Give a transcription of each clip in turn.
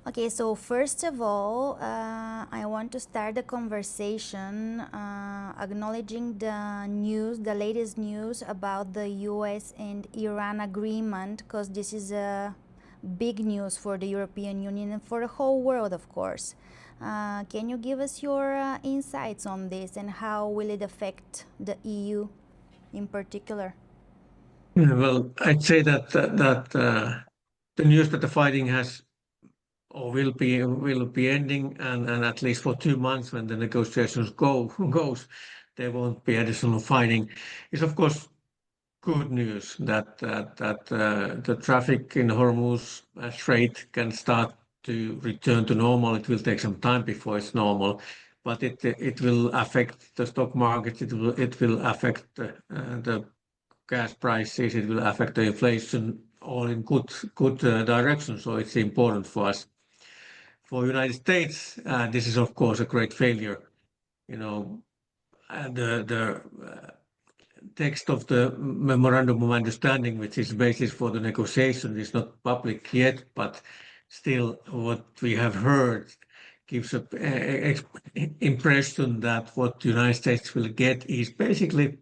Okay, so first of all, I want to start the conversation acknowledging the news, the latest news about the US and Iran agreement, because this is a big news for the European Union and for the whole world, of course. Can you give us your insights on this and how will it affect the EU in particular? Yeah, well, I'd say that the news that the fighting has or will be ending, and at least for 2 months when the negotiations goes, there won't be additional fighting. Is of course good news that the traffic in Hormuz Strait can start to return to normal. It will take some time before it's normal, but it will affect the stock market. It will affect the gas prices. It will affect the inflation, all in good direction. So it's important for us. For United States, this is of course a great failure. You know, the text of the memorandum of understanding, which is basis for the negotiation, is not public yet, but still what we have heard gives an impression that what the United States will get is basically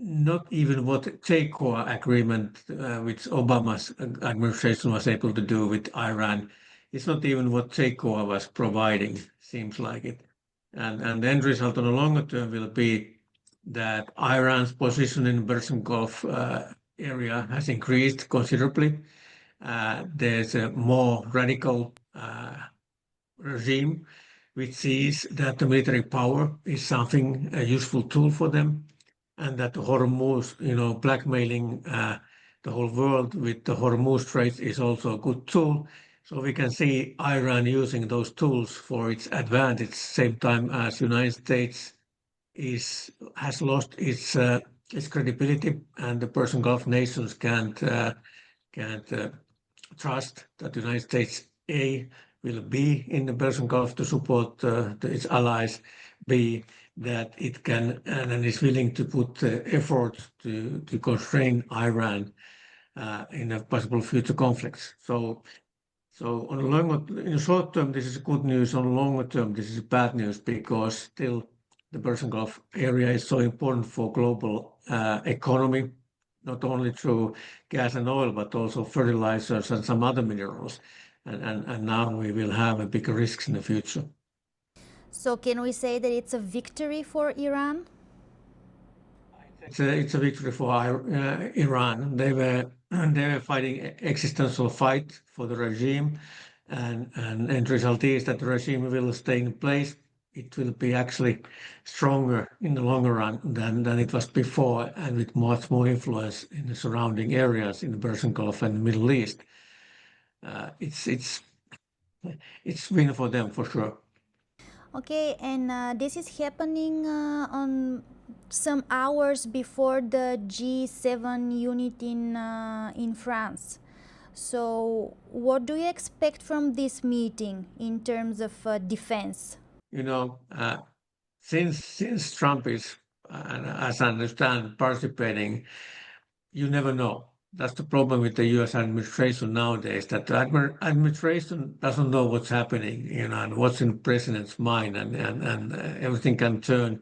not even what takeover agreement, which Obama's administration was able to do with Iran. It's not even what takeover was providing, seems like it. And the end result on the longer term will be that Iran's position in the Persian Gulf area has increased considerably. There's a more radical regime which sees that the military power is something, a useful tool for them, and that the Hormuz, blackmailing the whole world with the Hormuz Strait is also a good tool. So we can see Iran using those tools for its advantage, same time as United States has lost its credibility, and the Persian Gulf nations can't trust that the United States will be in the Persian Gulf to support its allies, B, that it can and is willing to put effort to constrain Iran in a possible future conflicts. So in the short term, this is good news. On the longer term, this is bad news because still the Persian Gulf area is so important for global economy, not only through gas and oil, but also fertilizers and some other minerals. And now we will have bigger risks in the future. So can we say that it's a victory for Iran? It's a victory for Iran. They were fighting existential fight for the regime, and the result is that the regime will stay in place. It will be actually stronger in the longer run than it was before, and with much more influence in the surrounding areas in the Persian Gulf and the Middle East. It's win for them for sure. Okay, and this is happening on some hours before the G7 unit in France. So, what do you expect from this meeting in terms of defense? Since Trump is, as I understand, participating, you never know. That's the problem with the U.S. administration nowadays, that the administration doesn't know what's happening, and what's in the president's mind, and everything can turn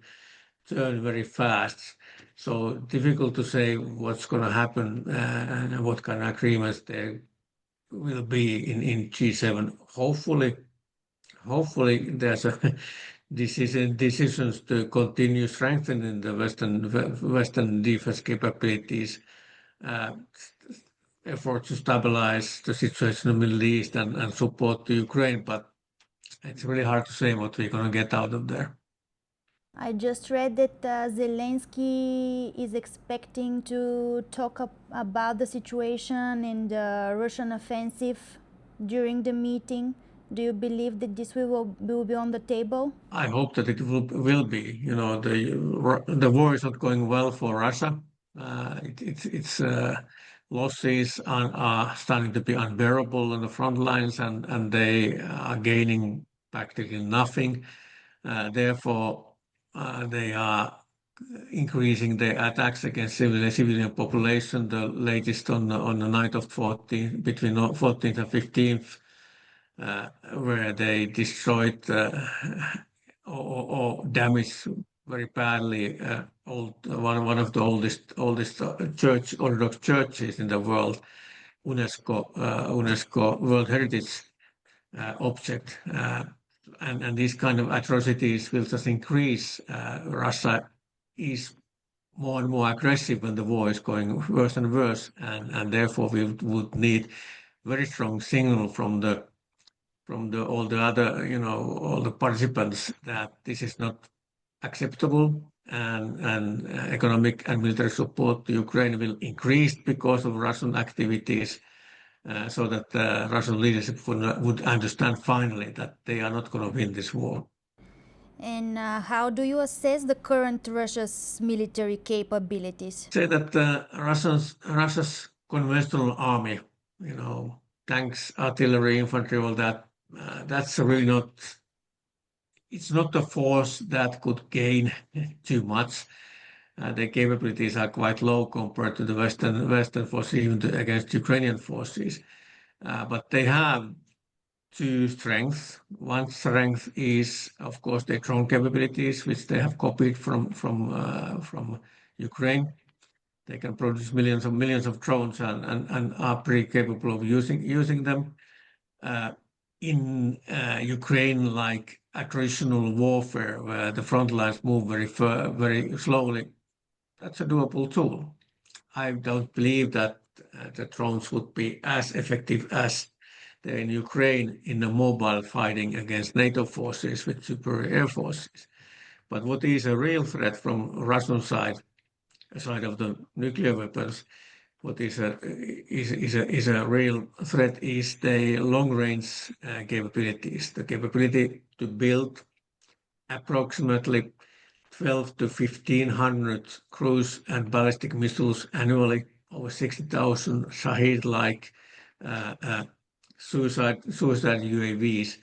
very fast. So difficult to say what's going to happen and what kind of agreements there will be in G7. Hopefully there's a decisions to continue strengthening the Western defense capabilities, effort to stabilize the situation in the Middle East and support the Ukraine, but it's really hard to say what we're going to get out of there. I just read that Zelensky is expecting to talk about the situation and the Russian offensive during the meeting. Do you believe that this will be on the table? I hope that it will be. The war is not going well for Russia. Its losses are starting to be unbearable on the front lines, and they are gaining practically nothing. Therefore, they are increasing the attacks against civilian population. The latest on the night of between 14th and 15th, where they destroyed or damaged very badly one of the oldest Orthodox churches in the world, UNESCO World Heritage object. And these kind of atrocities will just increase. Russia is more and more aggressive when the war is going worse and worse, and therefore we would need very strong signal from all the other, all the participants that this is not acceptable, and economic and military support to Ukraine will increase because of Russian activities. So that the Russian leadership would understand finally that they are not going to win this war. And how do you assess the current Russia's military capabilities? Say that Russia's conventional army, tanks, artillery, infantry, all that, that's really not. It's not a force that could gain too much. Their capabilities are quite low compared to the Western forces, even against Ukrainian forces. But they have two strengths. One strength is, of course, their drone capabilities, which they have copied from Ukraine. They can produce millions of drones and are pretty capable of using them. In Ukraine, like attritional warfare, where the front lines move very slowly, that's a doable tool. I don't believe that the drones would be as effective as they're in Ukraine in the mobile fighting against NATO forces with superior air forces. But what is a real threat from Russian side of the nuclear weapons, what is a real threat is the long-range capabilities, the capability to build approximately 12 to 1,500 cruise and ballistic missiles annually, over 60,000 Shahid-like suicide UAVs,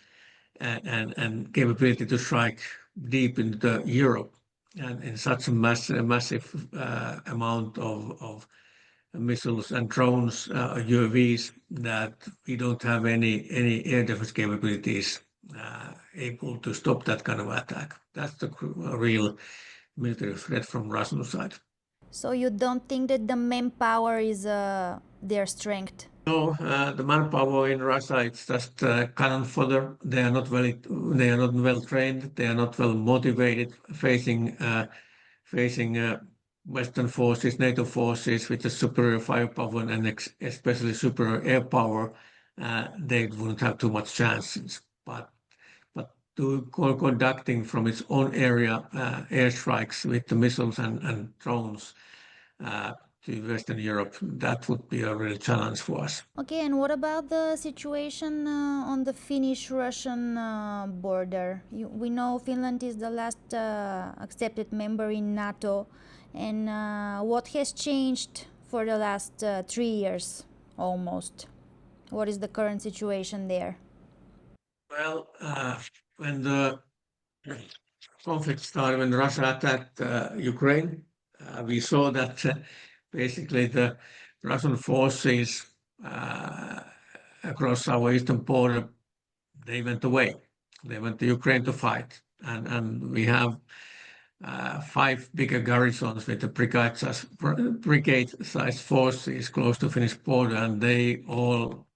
and capability to strike deep into Europe, and in such a massive amount of missiles and drones, UAVs, that we don't have any air defense capabilities able to stop that kind of attack. That's the real military threat from Russian side. So you don't think that the manpower is their strength? No, the manpower in Russia, it's just cannon fodder. They are not well trained. They are not well motivated. Facing Western forces, NATO forces with a superior firepower and especially superior air power, they wouldn't have too much chances. But conducting from its own area airstrikes with the missiles and drones to Western Europe, that would be a real challenge for us. Okay, and what about the situation on the Finnish-Russian border? We know Finland is the last accepted member in NATO, and what has changed for the last 3 years almost? What is the current situation there? Well, when the conflict started, when Russia attacked Ukraine, we saw that basically the Russian forces across our eastern border, they went away. They went to Ukraine to fight. And we have 5 bigger garrisons with the brigade-sized forces close to Finnish border, and they all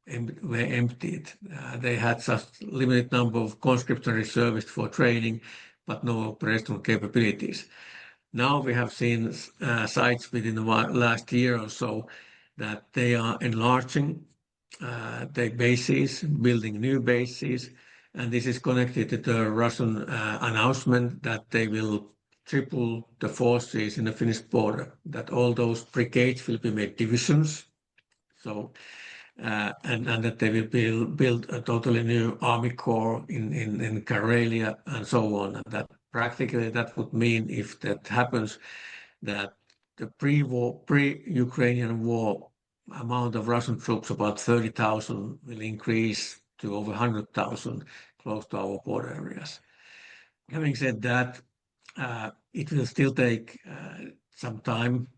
were emptied. They had just limited number of conscripts reservists for training, but no operational capabilities. Now we have seen sites within the last year or so that they are enlarging their bases, building new bases, and this is connected to the Russian announcement that they will triple the forces in the Finnish border, that all those brigades will be made divisions. So, and that they will build a totally new army corps in Karelia and so on. And that practically that would mean, if that happens, that the pre-Ukrainian war amount of Russian troops, about 30,000, will increase to over 100,000 close to our border areas. Having said that, it will still take some time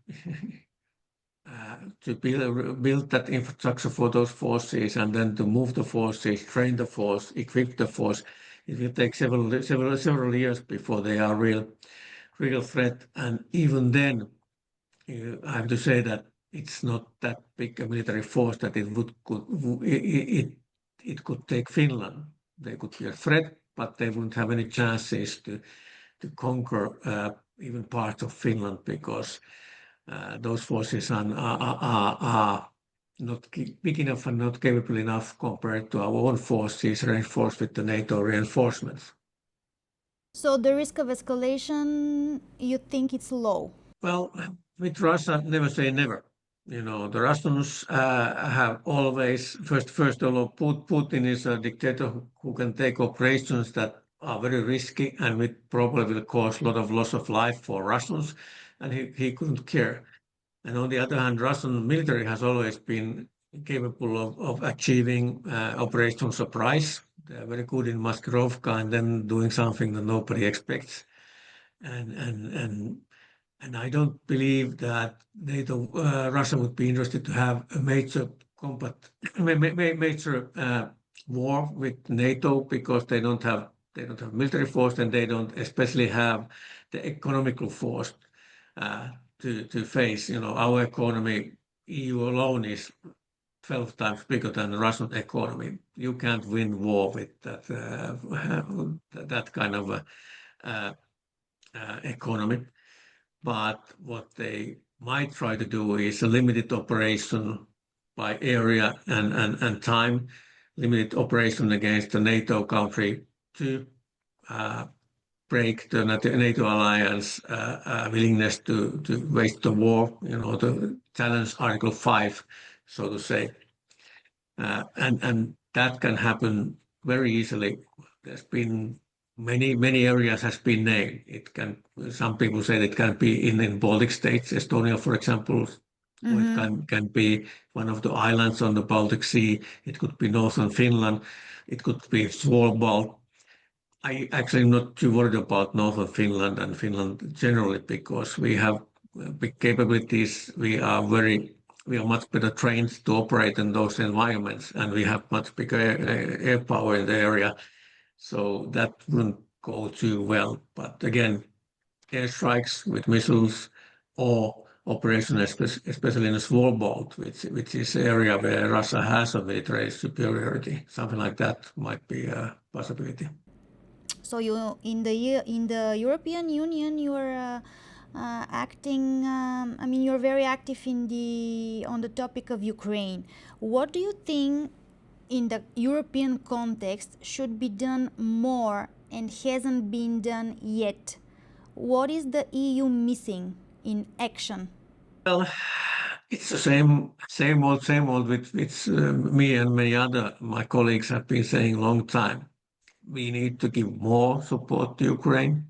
to build that infrastructure for those forces, and then to move the forces, train the force, equip the force. It will take several years before they are real threat. And even then, I have to say that it's not that big a military force that it could take Finland. They could be a threat, but they wouldn't have any chances to conquer even parts of Finland, because those forces are not big enough and not capable enough compared to our own forces reinforced with the NATO reinforcements. So the risk of escalation, you think it's low? Well, with Russia, never say never. The Russians have always, first of all, Putin is a dictator who can take operations that are very risky and which probably will cause a lot of loss of life for Russians, and he couldn't care. And on the other hand, Russian military has always been capable of achieving operational surprise. They're very good in Maskirovka and then doing something that nobody expects. And I don't believe that Russia would be interested to have a major war with NATO, because they don't have military force, and they don't especially have the economical force to face. Our economy, EU alone, is 12 times bigger than the Russian economy. You can't win war with that kind of economy. But what they might try to do is a limited operation by area and time, limited operation against the NATO country to break the NATO alliance willingness to wage the war, to challenge Article 5, so to say. And that can happen very easily. There's been many areas has been named. Some people say that it can be in Baltic states, Estonia, for example, or it can be one of the islands on the Baltic Sea. It could be northern Finland. It could be Svalbard. I actually am not too worried about northern Finland and Finland generally, because we have big capabilities. We are much better trained to operate in those environments, and we have much bigger air power in the area. So that wouldn't go too well. But again, airstrikes with missiles or operation, especially in the Svalbard, which is an area where Russia has a military superiority, something like that might be a possibility. So you in the European Union, you are acting. You're very active on the topic of Ukraine. What do you think, in the European context, should be done more and hasn't been done yet? What is the EU missing in action? Well, it's the same old, which me and many other my colleagues have been saying a long time. We need to give more support to Ukraine.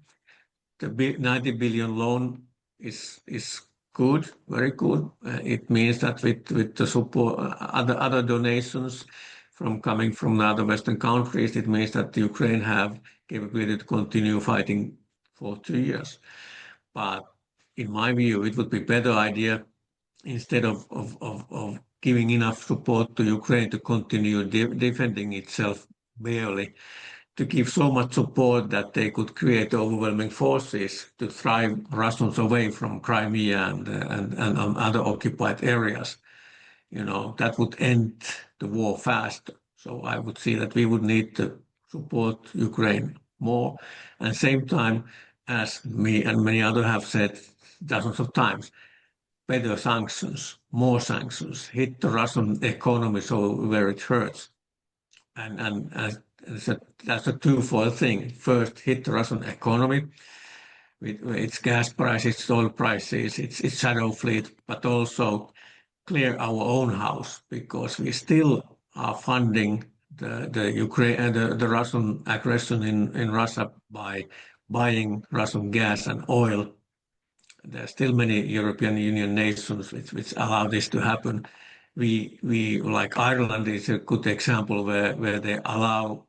The 90 billion loan is good, very good. It means that with the support, other donations coming from other Western countries, it means that Ukraine have capability to continue fighting for 2 years. But in my view, it would be a better idea, instead of giving enough support to Ukraine to continue defending itself barely, to give so much support that they could create overwhelming forces to drive Russians away from Crimea and other occupied areas. That would end the war fast. So I would see that we would need to support Ukraine more. And at the same time, as me and many others have said dozens of times, better sanctions, more sanctions, hit the Russian economy where it hurts. And that's a twofold thing. First, hit the Russian economy with its gas prices, its oil prices, its shadow fleet, but also clear our own house, because we still are funding the Ukraine and the Russian aggression in Russia by buying Russian gas and oil. There are still many European Union nations which allow this to happen. We like Ireland is a good example where they allow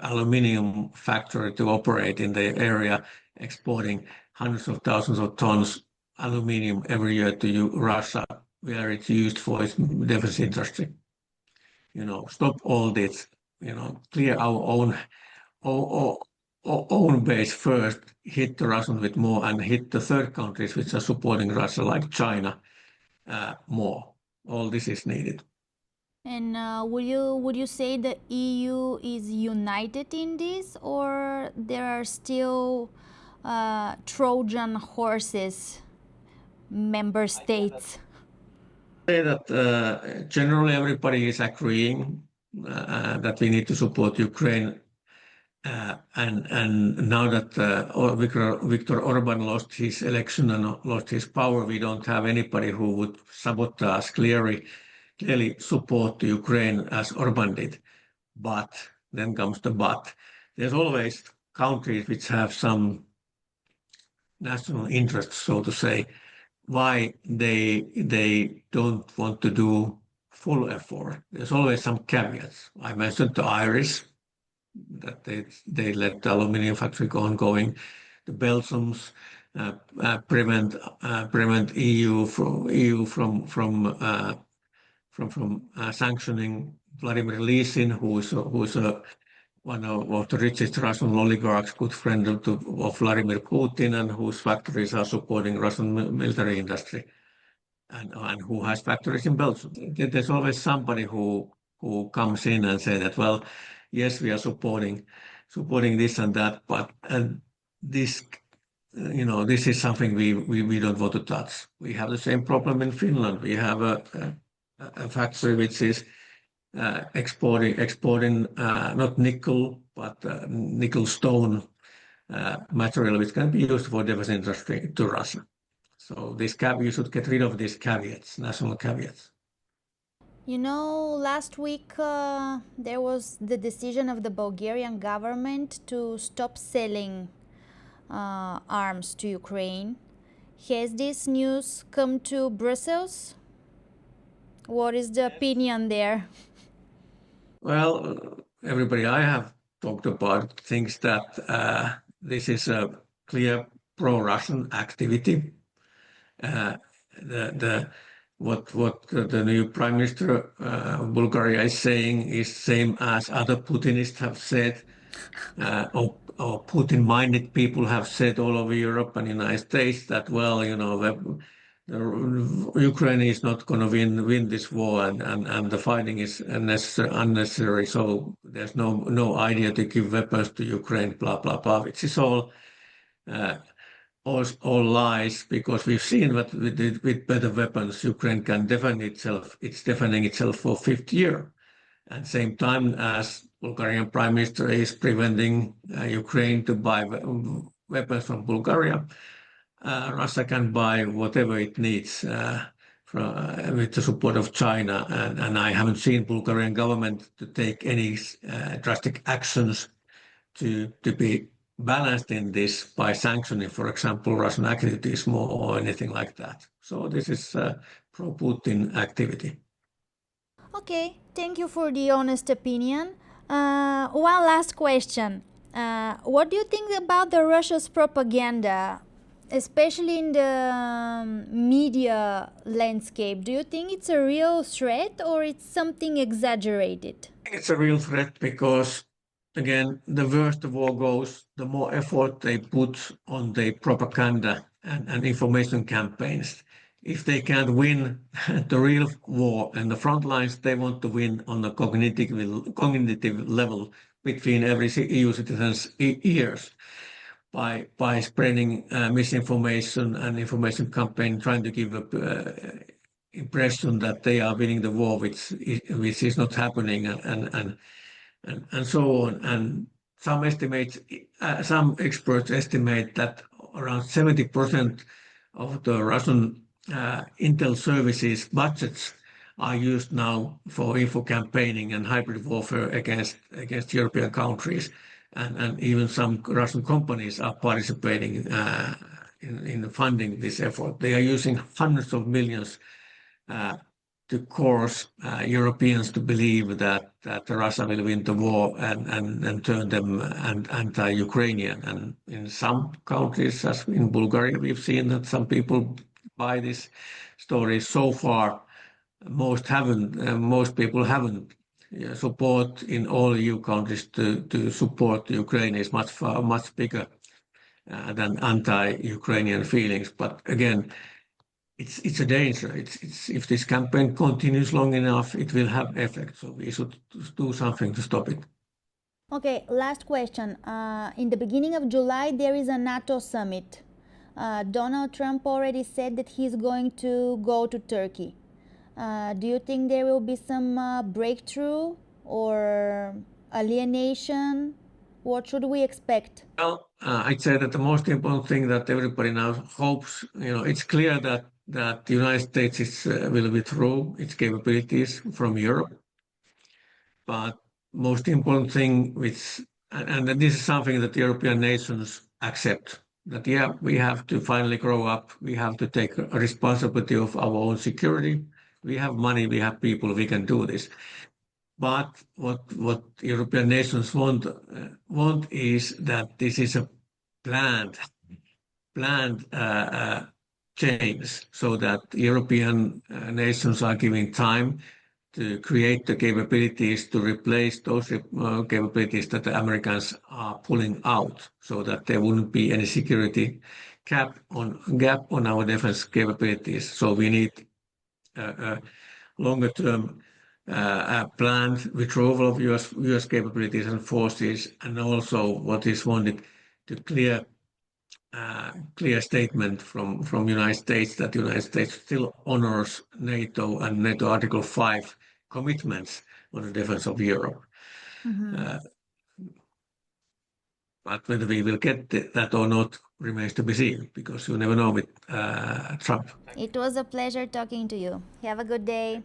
aluminium factory to operate in the area, exporting hundreds of thousands of tons aluminium every year to Russia, where it's used for its defense industry. Stop all this. Clear our own base first, hit the Russians with more, and hit the third countries which are supporting Russia, like China, more. All this is needed. And would you say the EU is united in this, or there are still Trojan horses, member states? I say that generally everybody is agreeing that we need to support Ukraine. And now that Viktor Orban lost his election and lost his power, we don't have anybody who would sabotage clearly support the Ukraine as Orban did. But then comes the but. There's always countries which have some national interests, so to say, why they don't want to do full effort. There's always some caveats. I mentioned the Irish, that they let the aluminium factory go ongoing. The Belgians prevent EU from sanctioning Vladimir Lysin, who is one of the richest Russian oligarchs, good friend of Vladimir Putin, and whose factories are supporting Russian military industry, and who has factories in Belgium. There's always somebody who comes in and say that, well, yes, we are supporting this and that, but this is something we don't want to touch. We have the same problem in Finland. We have a factory which is exporting not nickel, but nickel stone material which can be used for defense industry to Russia. So you should get rid of these caveats, national caveats. Last week there was the decision of the Bulgarian government to stop selling arms to Ukraine. Has this news come to Brussels? What is the opinion there? Well, everybody I have talked about thinks that this is a clear pro-Russian activity. What the new Prime Minister of Bulgaria is saying is same as other Putinists have said, or Putin-minded people have said all over Europe and the United States, that, well, Ukraine is not going to win this war, and the fighting is unnecessary, so there's no idea to give weapons to Ukraine, blah, blah, blah, which is all lies, because we've seen that with better weapons, Ukraine can defend itself. It's defending itself for fifth year. At the same time as Bulgarian Prime Minister is preventing Ukraine to buy weapons from Bulgaria, Russia can buy whatever it needs with the support of China. And I haven't seen Bulgarian government to take any drastic actions to be balanced in this by sanctioning, for example, Russian activities more or anything like that. So this is pro-Putin activity. Okay, thank you for the honest opinion. One last question. What do you think about the Russia's propaganda, especially in the media landscape? Do you think it's a real threat, or it's something exaggerated? It's a real threat because, again, the worse the war goes, the more effort they put on the propaganda and information campaigns. If they can't win the real war in the front lines, they want to win on the cognitive level between every EU citizen's ears by spreading misinformation and information campaign, trying to give a impression that they are winning the war, which is not happening, and so on. And some experts estimate that around 70% of the Russian intel services budgets are used now for info campaigning and hybrid warfare against European countries, and even some Russian companies are participating in funding this effort. They are using hundreds of millions to coerce Europeans to believe that Russia will win the war and turn them anti-Ukrainian. And in some countries, as in Bulgaria, we've seen that some people buy this story. So far, most people haven't. Support in all EU countries to support Ukraine is much bigger than anti-Ukrainian feelings. But again, it's a danger. It's if this campaign continues long enough, it will have effect. So we should do something to stop it. Okay, last question. In the beginning of July, there is a NATO summit. Donald Trump already said that he's going to go to Turkey. Do you think there will be some breakthrough or alienation? What should we expect? Well, I'd say that the most important thing that everybody now hopes, it's clear that the United States will withdraw its capabilities from Europe. But most important thing, and this is something that the European nations accept, that we have to finally grow up. We have to take a responsibility of our own security. We have money, we have people, we can do this. But what European nations want is that this is a planned change, so that European nations are giving time to create the capabilities to replace those capabilities that the Americans are pulling out, so that there wouldn't be any security gap on our defense capabilities. So we need a longer term planned withdrawal of US capabilities and forces, and also what is wanted to clear statement from United States that the United States still honors NATO and NATO Article 5 commitments on the defense of Europe. But whether we will get that or not remains to be seen, because you never know with Trump. It was a pleasure talking to you. Have a good day.